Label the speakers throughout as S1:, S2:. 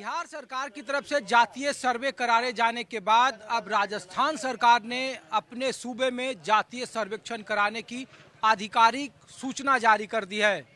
S1: बिहार सरकार की तरफ से जातीय सर्वे करारे जाने के बाद अब राजस्थान सरकार ने अपने सूबे में जातीय सर्वेक्षण कराने की आधिकारिक सूचना जारी कर दी है।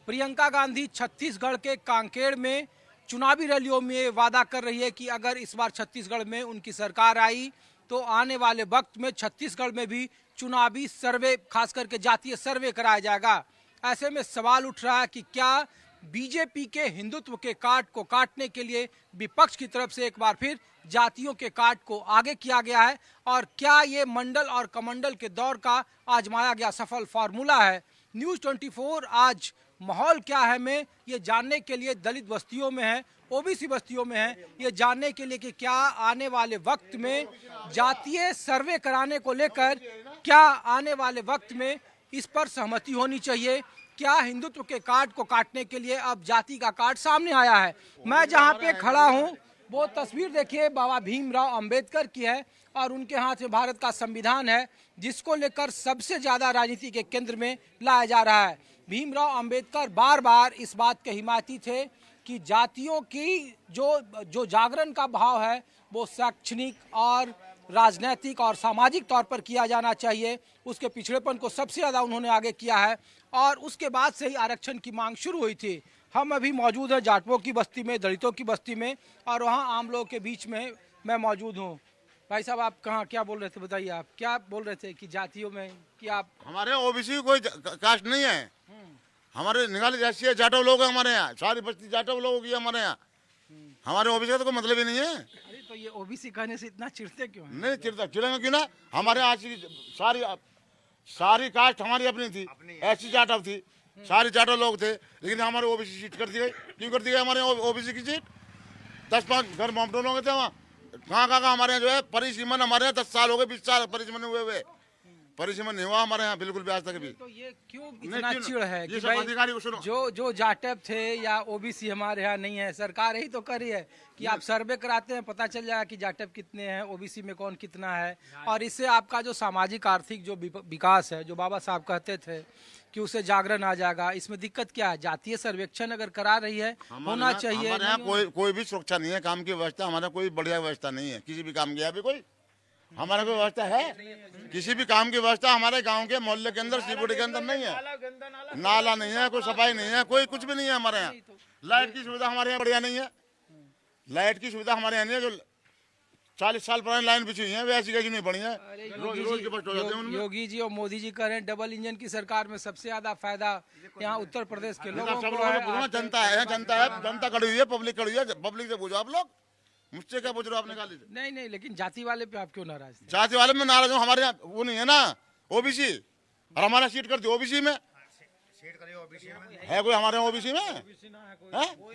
S1: प्रियंका गांधी छत्तीसगढ़ के कांकेर में चुनावी रैलियों में वादा कर रही है कि अगर इस बार छत्तीसगढ़ में उनकी सरकार आई तो आने वाले वक्त में छत्तीसगढ़ में भी चुनावी सर्वे, खास करके जातीय सर्वे कराया जाएगा। ऐसे में सवाल उठ रहा है कि क्या बीजेपी के हिंदुत्व के काट को काटने के लिए विपक्ष की तरफ से एक बार फिर जातियों के काट को आगे किया गया है, और क्या ये मंडल और कमंडल के दौर का आजमाया गया सफल फार्मूला है। न्यूज़ 24 आज माहौल क्या है में ये जानने के लिए दलित बस्तियों में है, ओबीसी बस्तियों में है, ये जानने के लिए कि क्या आने वाले वक्त में जातीय सर्वे कराने को लेकर क्या आने वाले वक्त में इस पर सहमति होनी चाहिए। क्या हिंदुत्व के कार्ड को काटने के लिए अब जाति का कार्ड सामने आया है। मैं जहां पे खड़ा हूं वो तस्वीर देखिए बाबा भीमराव अंबेडकर की है, और उनके हाथ में भारत का संविधान है जिसको लेकर सबसे ज्यादा राजनीति के केंद्र में लाया जा रहा है। भीमराव अंबेडकर बार बार इस बात के हिमायती थे कि जातियों की जो जागरण का भाव है वो शैक्षणिक और राजनीतिक और सामाजिक तौर पर किया जाना चाहिए। उसके पिछड़ेपन को सबसे ज़्यादा उन्होंने आगे किया है, और उसके बाद से ही आरक्षण की मांग शुरू हुई थी। हम अभी मौजूद हैं जाटवों की बस्ती में, दलितों की बस्ती में, और वहाँ आम लोगों के बीच में मैं मौजूद हूँ। भाई साहब, आप कहाँ क्या बोल रहे थे, बताइए आप क्या बोल रहे थे कि जातियों में कि आप
S2: हमारे ओबीसी कोई कास्ट नहीं है। हमारे निगाली जाति है, जाटव लोग हैं हमारे यहाँ, सारी बस्ती जाटव लोगों की हमारे यहाँ। हमारे ओबीसी का तो कोई मतलब ही नहीं है।
S1: अरे तो ये ओबीसी कहने से इतना चिढ़ते क्यों हैं?
S2: नहीं चिढ़ता, चिढ़ेंगे क्यों ना। हमारे यहाँ सारी कास्ट हमारी अपनी थी, ऐसी जाटव थी, सारे जाटव लोग थे, लेकिन हमारे ओबीसी सीट कर दी गई। क्यों कर दी गई हमारे ओबीसी की सीट? 10-5 घर मोमडो लोग थे वहाँ। कहाँ हमारे यहाँ जो है परिसीमन, हमारे यहाँ 10 साल हो गए, 20 साल परिसीमन हुए परिसीमन नहीं हुआ हमारे यहाँ बिल्कुल भी आज तक भी।
S1: तो ये क्यों इतना चिढ़ है कि
S2: अधिकारी
S1: भाई जो जाटव थे या ओबीसी हमारे यहाँ नहीं है, सरकार ही तो कर रही है कि आप सर्वे कराते हैं, पता चल जाएगा कि जाटव कितने हैं, ओबीसी में कौन कितना है, और इससे आपका जो सामाजिक आर्थिक जो विकास है, जो बाबा साहब कहते थे कि उसे जागरण आ जाएगा। इसमें दिक्कत क्या है? जातीय सर्वेक्षण अगर करा रही है होना चाहिए।
S2: हमारे यहाँ कोई भी सुरक्षा नहीं है, काम की व्यवस्था हमारा कोई बढ़िया व्यवस्था नहीं है। किसी भी काम की अभी कोई हमारा कोई व्यवस्था है? किसी भी काम की व्यवस्था हमारे गांव के मोहल्ले के अंदर, शिवपुरी के अंदर नहीं है। नाला नहीं है, कोई सफाई नहीं है, कोई कुछ भी नहीं है हमारे यहाँ। लाइट की सुविधा हमारे यहाँ बढ़िया नहीं है। लाइट की सुविधा हमारे यहाँ नहीं है। जो 40 साल पुरानी लाइन बिछी हुई है वैसी कैसी नहीं बढ़िया है। रोज के बस्ट हो जाते हैं उनमें।
S1: योगी जी और मोदी जी कह रहे हैं डबल इंजन की सरकार में सबसे ज्यादा फायदा यहाँ उत्तर प्रदेश के लोगों
S2: सब
S1: को है।
S2: लोगों जनता है, जनता खड़ी हुई है, पब्लिक खड़ी हुई है। पब्लिक से पूछो आप लोग, मुझसे क्या पूछ रहे हो आपने गाली से?
S1: नहीं, लेकिन जाति वाले पे आप क्यों नाराज थे?
S2: जाति वाले में नाराज हूँ। हमारे यहाँ वो नहीं है ना ओबीसी, और हमारा सीट कर दिया ओबीसी में। है कोई हमारे ओबीसी में है?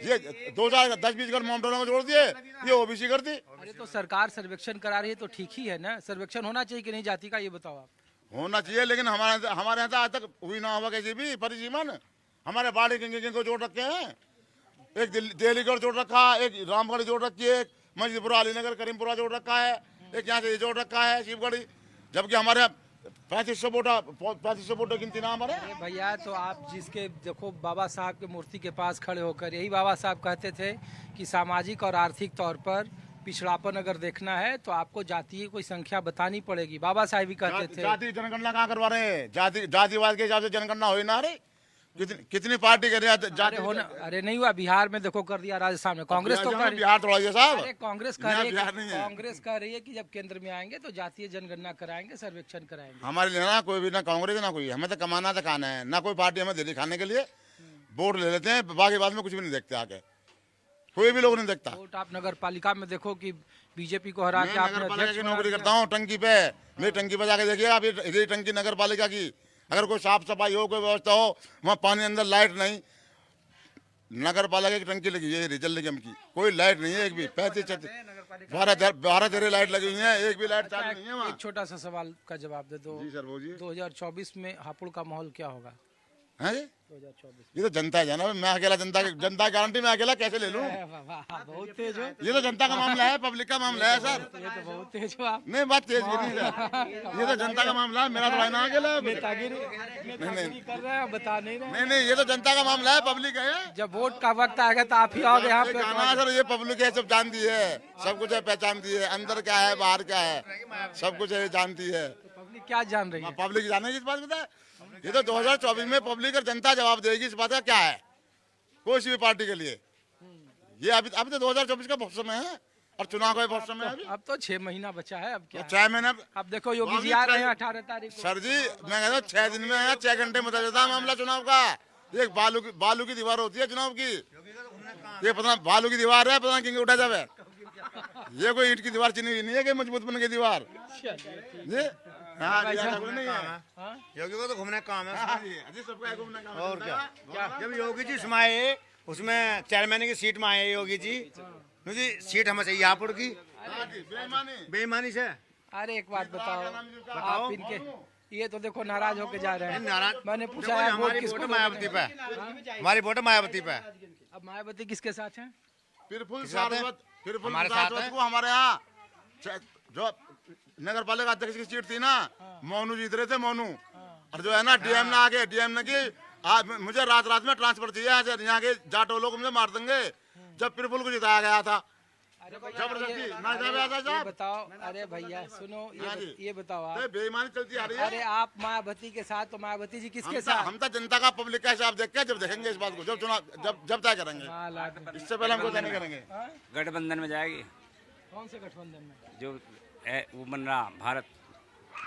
S2: ये 2010-20 घर मोमडोलों को जोड़ दिए, ये ओबीसी कर दी।
S1: अरे तो सरकार सर्वेक्षण करा रही है तो ठीक ही है ना, सर्वेक्षण होना चाहिए कि नहीं जाति का, ये बताओ आप।
S2: होना चाहिए, लेकिन हमारे यहाँ तो आज तक हुई ना हुआ कैसी भी परिसीमन। हमारे बाड़ी को जोड़ रखे हैं, एक दिल्लीगढ़ जोड़ रखा है, एक रामगढ़ जोड़ रखी है, एक मजदपुरा, अलीनगर, करीमपुरा जोड़ रखा है, एक यहाँ से जोड़ रखा है शिवगढ़ी। जबकि हमारे 3500 वोटों गिनती ना हमारे।
S1: भैया तो आप जिसके देखो बाबा साहब के मूर्ति के पास खड़े होकर यही बाबा साहब कहते थे कि सामाजिक और आर्थिक तौर पर पिछड़ापन अगर देखना है तो आपको जातीय कोई संख्या बतानी पड़ेगी। बाबा साहब भी कहते थे।
S2: जाति जनगणना कहाँ करवा रहे हैं? जातिवाद के हिसाब से जनगणना हो ही ना रही। कितनी पार्टी कर रही
S1: होना? अरे नहीं हुआ, बिहार में देखो कर दिया, राजस्थान में कांग्रेस तो कर,
S2: बिहार थोड़ा साहब।
S1: अरे कांग्रेस कह रही है कि जब केंद्र में आएंगे तो जातीय जनगणना कराएंगे, सर्वेक्षण कराएंगे।
S2: हमारे लिए ना कोई भी, ना कांग्रेस ना कोई, हमें तो कमाना तो खाना है। ना कोई पार्टी हमें दे रही खाने के लिए, वोट ले लेते हैं, बाकी बाद में कुछ भी नहीं देखते आगे, कोई भी लोग नहीं देखता।
S1: वोट आप नगर पालिका में देखो कि बीजेपी को हरा के आपने
S2: नगर की नौकरी करता हूँ टंकी पे। मेरी टंकी पे जाके देखिए आप, ये टंकी नगर पालिका की। अगर कोई साफ सफाई हो, कोई व्यवस्था हो, वहाँ पानी अंदर, लाइट नहीं, नगर पालिका की टंकी लगी है रिजल्ट निगम की, कोई लाइट नहीं है एक भी। 12 लाइट लगी हुई है, एक भी लाइट चालू नहीं है।
S1: एक छोटा सा सवाल का जवाब दे दो।
S2: जी सर, बोलिए।
S1: 2024 में हापुड़ का माहौल क्या होगा?
S2: हैं जी? ये तो जनता है ना, मैं अकेला जनता गारंटी मैं अकेला कैसे ले लूं?
S1: बहुत तेज हो,
S2: ये तो जनता का मामला है, पब्लिक का मामला है सर।
S1: ये तो बहुत तेज हो आप।
S2: नहीं बात तेज ये नहीं सर, ये तो जनता का मामला है, मेरा थोड़ा ना अकेला है।
S1: नेतागिरी कर रहे हैं, बता नहीं रहे।
S2: नहीं ये तो जनता का मामला है, पब्लिक है।
S1: जब वोट का वक्त आएगा तो आप ही आओगे यहाँ पे।
S2: गाना सर ये पब्लिक है, सब जानती है, सब कुछ है, पहचानती है, अंदर क्या है बाहर क्या है, सब कुछ है, जानती है।
S1: पब्लिक क्या जान रही है?
S2: पब्लिक जानेगी इस बात में, ये तो 2024 में पब्लिक और जनता जवाब देगी इस बात का क्या है, कोई सी भी पार्टी के लिए। ये अभी तो 2024 का बहुत समय है और चुनाव का भी बहुत समय है अभी।
S1: अब तो 6 महीना बचा है, अब क्या है?
S2: 6 महीने।
S1: अब देखो योगी जी आ रहे हैं 18 तारीख को।
S2: सर जी मैं कहता हूँ 6 दिन में 6 घंटे में बता देता मामला चुनाव का। एक बालू की दीवार होती है चुनाव की, ये पता बालू की दीवार है, पता किंग उठा जावे। ये कोई ईंट की दीवार चीनी हुई नहीं है कि मजबूत बन की दीवार जी। हाँ जी, ऐसा कुछ नहीं है।
S3: योगी को तो घूमने का काम है।
S2: हाँ जी, सबका है घूमने का काम।
S3: और क्या जब योगी जी इसमें आए, उसमें चेयरमैन की सीट में आए योगी जी, मुझे सीट हमें चाहिए यहाँ की
S2: हाँ जी, बेईमानी।
S3: बेईमानी से।
S1: अरे एक बात बताओ, आप इनके ये तो देखो नाराज होके जा रहे हैं।
S3: नाराज
S1: मैंने पूछा
S3: देखो,
S1: है
S3: हमारी
S1: वोट किसको
S3: वोट
S1: देना
S3: मायावती
S1: है?
S3: पे, हमारी वोट मायावती पे।
S1: अब मायावती किसके साथ है?
S2: फिरफुल
S3: साथ है?
S2: फिरफुल
S3: हमारे साथ है?
S2: को हमारे यहाँ जो नगर पालिका अध्यक्ष की सीट थी ना, मोनू जीत रहे थे, मोनू। और जो है ना डीएम ने आगे डीएम ने की मुझे रात में ट्रांसफर चाहिए यहाँ के जाटो लोग मुझे मार देंगे, जब फिरफुल को जिताया गया था। जबरदस्ती ना
S1: ये बताओ, अरे भैया सुनो, ये बताओ आप,
S2: बेईमानी चलती आ रही है।
S1: अरे आप मायावती के साथ, तो मायावती जी किसके साथ?
S2: हम तो जनता का पब्लिक का हिसाब देख के जब देखेंगे इस बात को, जब चुनाव जब तय करेंगे, इससे पहले हमको तय नहीं करेंगे।
S4: गठबंधन में जाएगी।
S1: कौन से गठबंधन में?
S4: जो है वो बन रहा भारत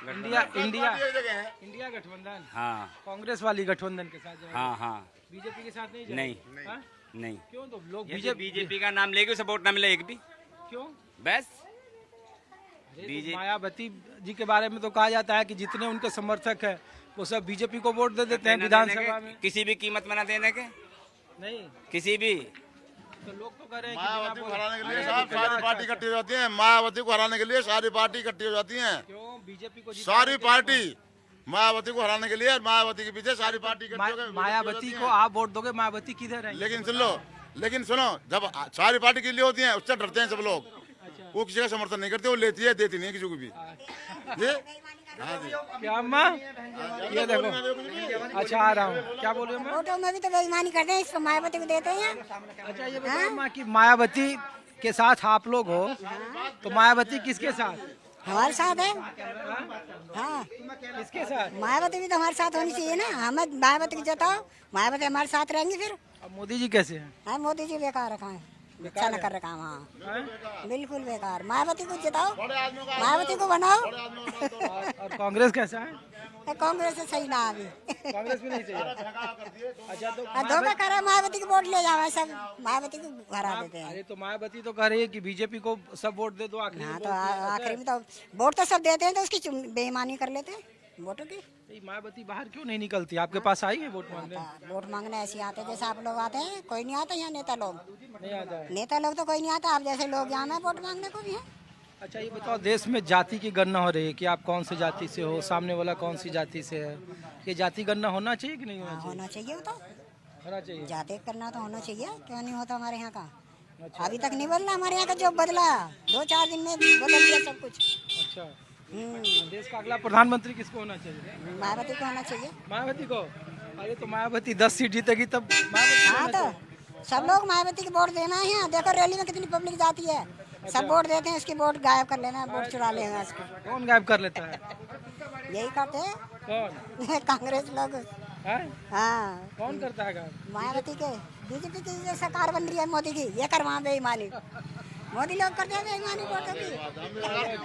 S1: इंडिया
S2: एक जगह है।
S1: इंडिया गठबंधन।
S4: हाँ
S1: कांग्रेस वाली गठबंधन के साथ जाएगी।
S4: हाँ हाँ।
S1: बीजेपी के साथ नहीं जाएगी?
S4: नहीं
S1: हाँ?
S4: नहीं,
S1: क्यों? तो लोग
S4: बीजेपी का नाम लेके उसे वोट ना मिले एक भी,
S1: क्यों?
S4: बस
S1: तो मायावती जी के बारे में तो कहा जाता है कि जितने उनके समर्थक हैं वो सब बीजेपी को वोट दे देते हैं विधानसभा में।
S4: किसी भी कीमत में ना देने के,
S1: नहीं
S4: किसी भी।
S1: तो लोग तो कह रहे हैं
S2: मायावती
S1: कि
S2: को हराने के लिए साहब सारी पार्टी इकट्ठी हो जाती है। मायावती को हराने के लिए सारी पार्टी इकट्ठी हो जाती है।
S1: क्यों बीजेपी को
S2: सारी पार्टी मायावती को हराने के लिए, मायावती के पीछे सारी पार्टी इकट्ठी हो गई।
S1: मायावती को आप वोट दोगे, मायावती किधर है?
S2: लेकिन सुनो, जब सारी पार्टी के लिए होती है उससे डरते हैं सब लोग। वो किसी का समर्थन नहीं करते, वो लेती है देती नहीं किसी को भी। ये हाँ जी।
S1: क्या अम्मा, ये देखो। अच्छा आ रहा हूँ, क्या बोल रहे हो?
S5: वोटों में भी तो बेईमानी करते हैं, इसको मायावती को देते हैं।
S1: अच्छा ये बताओ अम्मा कि मायावती के साथ आप लोग हो, तो मायावती किसके साथ?
S5: हमारे साथ है। हाँ
S1: किसके साथ?
S5: मायावती भी तो हमारे साथ होनी चाहिए ना, हमें मायावती को जताओ, मायावती हमारे साथ रहेंगी फिर।
S1: अब मोदी जी कैसे हैं?
S5: हाँ मोदी जी बेकार रखा है, अच्छा न कर रखा। हाँ बिल्कुल बेकार। मायावती को जिताओ, मायावती को बनाओ।
S1: और कांग्रेस कैसा है?
S5: कांग्रेस से सही ना अभी।
S1: कांग्रेस भी नहीं चाहिए। अच्छा तो
S5: धोखा करा, मायावती को वोट ले जाओ, सब मायावती को हरा देते हैं।
S1: अरे तो मायावती तो कह रही है कि बीजेपी को सब वोट दे दो आखिरी में।
S5: हाँ तो आखिरी में तो वोट तो सब देते हैं, तो उसकी बेईमानी कर लेते हैं वोटों की।
S1: तो मायावती बाहर क्यों नहीं निकलती? आपके पास आई है वोट मांगने?
S5: वोट मांगने ऐसे आते जैसे आप लोग आते हैं, कोई नहीं आता यहाँ। नेता लोग
S1: नहीं आता है।
S5: नेता लोग तो कोई नहीं आता, आप जैसे लोग यहाँ में वोट मांगने को भी है।
S1: अच्छा ये बताओ, देश में जाति की गणना हो रही है कि आप कौन सी जाति से हो, सामने वाला कौन सी जाति से है, ये जाति गणना होना चाहिए कि नहीं होना चाहिए?
S5: होना चाहिए, वो तो
S1: होना चाहिए।
S5: जाते करना तो होना चाहिए, क्यों नहीं होता हमारे यहाँ का? अभी तक नहीं बदला हमारे यहाँ का, जो बदला 2-4 दिन में बदल दिया सब कुछ।
S1: अच्छा देश का अगला प्रधानमंत्री किसको होना चाहिए?
S5: मायावती को होना चाहिए।
S1: मायावती को? अरे तो मायावती 10 सीट जीतेगी तब मायावती
S5: हाँ तो सब लोग मायावती को वोट देना है। यहाँ देखो रैली में कितनी पब्लिक जाती है, सब वोट देते हैं, इसकी वोट गायब कर लेना, वोट चुरा लेना इसको।
S1: कौन गायब कर लेता है?
S5: यही करते हैं
S1: कौन?
S5: कांग्रेस लोग।
S1: है?
S5: हाँ
S1: कौन करता है गायब?
S5: मायावती के। बीजेपी की जो सरकार बन रही है मोदी की, ये कर वहाँ बेईमानी। मोदी लोग करते हैं बेईमानी वोटों की।